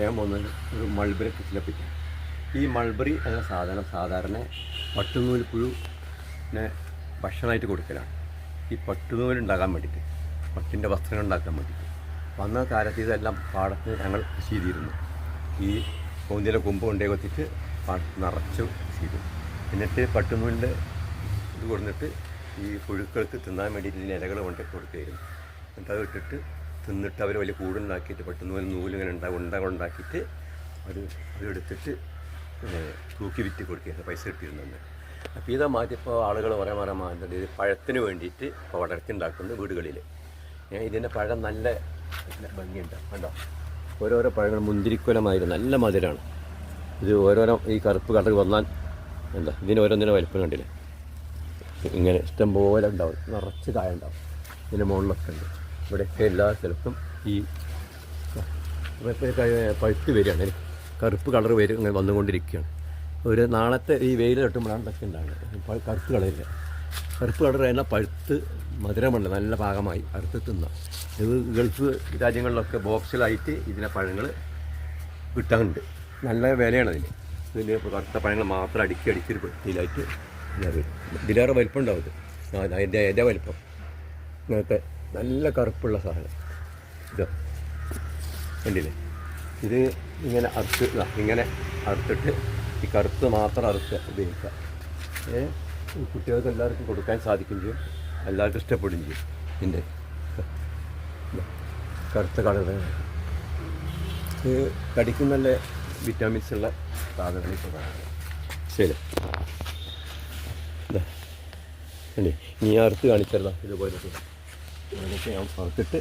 പറയാൻ പോകുന്നത് ഒരു മൾബറി കൃഷിയെ പറ്റി. ഈ മൾബറി എന്ന സാധനം സാധാരണ പട്ടുനൂൽ പുഴുവിനെ ഭക്ഷണമായിട്ട് കൊടുക്കലാണ്. ഈ പട്ടുനൂലുണ്ടാകാൻ വേണ്ടിയിട്ട്, പട്ടിൻ്റെ വസ്ത്രങ്ങൾ ഉണ്ടാക്കാൻ വേണ്ടിയിട്ട് വന്ന കാലത്ത് ഇതെല്ലാം പാടത്ത് ഞങ്ങൾ കൃഷി ചെയ്തിരുന്നു. ഈ കോന്തിയിലെ കൊമ്പ് കൊണ്ടേ കൊത്തിയിട്ട് പാടത്ത് നിറച്ച് കൃഷി ചെയ്തു. എന്നിട്ട് പട്ടുനൂലിൻ്റെ ഇത് കൊടുത്തിട്ട് ഈ പുഴുക്കൾക്ക് തിന്നാൻ വേണ്ടിയിട്ട് ഇതിന് ഇലകൾ കൊണ്ട് കൊടുക്കുകയായിരുന്നു. എന്നിട്ട് അത് ഇട്ടിട്ട് തിന്നിട്ട് അവർ വലിയ കൂടുണ്ടാക്കിയിട്ട് പെട്ടെന്ന് നൂലിങ്ങനെ ഉണ്ടകളുണ്ടാക്കിയിട്ട് അതെടുത്തിട്ട് തൂക്കി വിറ്റ് കൊടുക്കുകയാണ്, പൈസ കിട്ടിയിരുന്നുണ്ട്. അപ്പോൾ ഇതാ മാറ്റിപ്പോൾ ആളുകൾ പറയാൻ മാറ്റുന്നത് ഇത് പഴത്തിന് വേണ്ടിയിട്ട് ഇപ്പോൾ വളർത്തിണ്ടാക്കുന്നത് വീടുകളിൽ. ഇതിൻ്റെ പഴം നല്ല ഭംഗിയുണ്ട്, കണ്ടോ? ഓരോരോ പഴങ്ങൾ മുന്തിരിക്കുലമായിരുന്നു, നല്ല മധുരമാണ്. ഇത് ഓരോരോ ഈ കറുപ്പ് കളർ വന്നാൽ എന്താ ഇതിന് ഓരോന്നിനും വലിപ്പം കണ്ടില്ലേ, ഇങ്ങനെ ഇഷ്ടം പോലെ ഉണ്ടാവും, നിറച്ച് കായ ഉണ്ടാവും. ഇതിൻ്റെ മുകളിലൊക്കെ ഉണ്ട്. ഇവിടെയൊക്കെ എല്ലാ സ്ഥലത്തും ഈ പഴുത്ത് വരികയാണ്, കറുപ്പ് കളർ ഇങ്ങനെ വന്നുകൊണ്ടിരിക്കുകയാണ്. ഒരു നാളത്തെ ഈ വെയിൽ തട്ടുമ്പോഴാണ് ഇതൊക്കെ ഉണ്ടാകുന്നത്. കറുപ്പ് കളറില്ല, കറുപ്പ് കളർ കഴിഞ്ഞാൽ പഴുത്ത് മധുരമുണ്ട്, നല്ല പാകമായി അറുത്ത് തിന്നാം. ഇത് ഗൾഫ് രാജ്യങ്ങളിലൊക്കെ ബോക്സിലായിട്ട് ഇതിനെ പഴങ്ങൾ കിട്ടാനുണ്ട്, നല്ല വിലയാണ് അതിന്. ഇതിൽ കറുത്ത പഴങ്ങൾ മാത്രം അടുക്കി പെട്ടിയിലായിട്ട് ഇതിലേറെ വലിപ്പം ഉണ്ടാവും. ഇത് അതിൻ്റെ വലിപ്പം ഇങ്ങനത്തെ നല്ല കറുപ്പുള്ള സാധനം ഇത് കണ്ടില്ലേ. ഇത് ഇങ്ങനെ ഇങ്ങനെ അറുത്തിട്ട് ഈ കറുത്ത് മാത്രം അറുത്ത് ഉപയോഗിക്കുക. കുട്ടികൾക്ക് എല്ലാവർക്കും കൊടുക്കാൻ സാധിക്കും ചെയ്യും, എല്ലാവർക്കും ഇഷ്ടപ്പെടുകയും ചെയ്യും. ഇതിൻ്റെ കറുത്ത കളർ ഇത് കടിക്കും നല്ല വിറ്റാമിൻസ് ഉള്ള സാധനങ്ങൾ ഇപ്പോൾ കാണുന്നത്. ശരി അല്ലേ, നീ അറുത്ത് കാണിച്ചതാ ഇതുപോലെ അതൊക്കെ ഞാൻ അറുത്തിട്ട്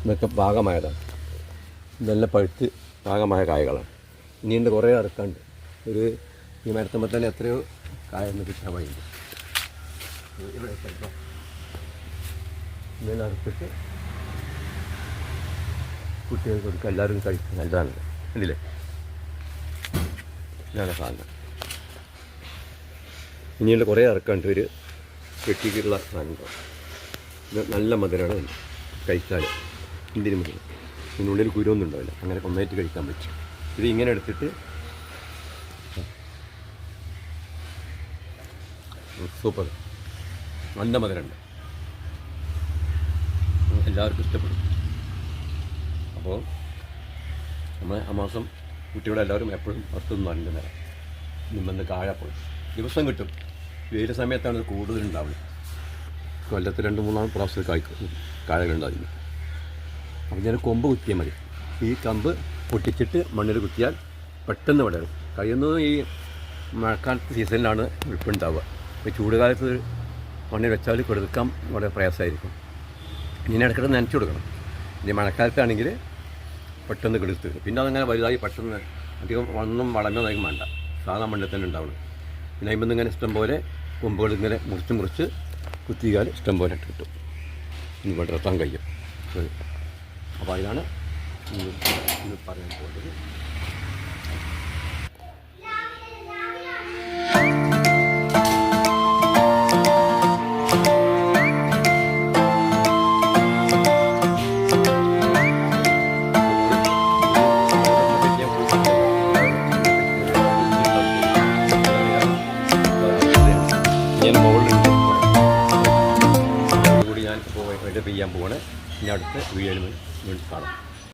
ഇതൊക്കെ പാകമായതാണ്. ഇതെല്ലാം പഴുത്ത് പാകമായ കായകളാണ്. ഇനിയുണ്ട് കുറേ അറുക്കാണ്ട്. ഒരു ഈ മരത്തുമ്പോൾ തന്നെ എത്രയോ കായൊന്നും കിട്ടാൻ വഴിയുണ്ട്. ഇവിടെ ഇങ്ങനെ അറുത്തിട്ട് കുട്ടികൾക്ക് കൊടുക്കുക, എല്ലാവരും കഴിക്കും, നല്ലതാണ്. കണ്ടില്ലേ, ഇതാണ് സാധനം. ഇനിയുള്ള കുറേ അറക്കാണ്ട് ഒരു വെട്ടിക്കുള്ള സാധനം. ഇത് നല്ല മധുരമാണ് കഴിച്ചാൽ. ഇന്ത്യൻ മധുരം, ഇതിനുള്ളിൽ കുരുവൊന്നും ഉണ്ടാവില്ല, അങ്ങനെ ഒന്നായിട്ട് കഴിക്കാൻ പറ്റും. ഇത് ഇങ്ങനെ എടുത്തിട്ട് സൂപ്പർ, നല്ല മധുരമുണ്ട്, എല്ലാവർക്കും ഇഷ്ടപ്പെടും. അപ്പോൾ നമ്മൾ ആ മാസം കുട്ടികളെ എല്ലാവരും എപ്പോഴും പുറത്തുനിന്ന് നല്ല നേരം നിമ്മന്ന് കാഴപ്പോൾ ദിവസം കിട്ടും. വെയിൽ സമയത്താണ് ഇത് കൂടുതലുണ്ടാവുന്നത്. കൊല്ലത്ത് 2-3 പ്രാവശ്യം കാഴകളുണ്ടാവില്ല. അപ്പം ഞാൻ കൊമ്പ് കുത്തിയാൽ മതി. ഈ കമ്പ് പൊട്ടിച്ചിട്ട് മണ്ണിൽ കുത്തിയാൽ പെട്ടെന്ന് വളരും. കഴിയുന്നതും ഈ മഴക്കാലത്ത് സീസണിലാണ് ഉൾപ്പുണ്ടാവുക. ഇപ്പോൾ ചൂടുകാലത്ത് മണ്ണിൽ വെച്ചാൽ കൊടുക്കാൻ വളരെ പ്രയാസമായിരിക്കും. ഇങ്ങനെ ഇടയ്ക്കിടെ നനച്ചു കൊടുക്കണം. ഇനി മഴക്കാലത്താണെങ്കിൽ പെട്ടെന്ന് കെടുത്ത് വരും. പിന്നെ അതങ്ങനെ വലുതായി പെട്ടെന്ന് അധികം ഒന്നും വളഞ്ഞതായി വേണ്ട, സാധാ മണ്ണിൽ തന്നെ ഉണ്ടാവണം. പിന്നെ അതിൽ ഇങ്ങനെ ഇഷ്ടം പോലെ കൊമ്പുകൾ ഇങ്ങനെ മുറിച്ച് കുത്തിയാൽ ഇഷ്ടം പോലെ കിട്ടും. ഇനി വളർത്താൻ കഴിയും. അപ്പോൾ അതിലാണ് ഇന്ന് പറയാൻ പോകുന്നത്. കൂടി ഞാൻ ഇപ്പോൾ ചെയ്യാൻ പോവാണ്. ഇനി അടുത്ത വീഡിയോയിൽ കാണാം.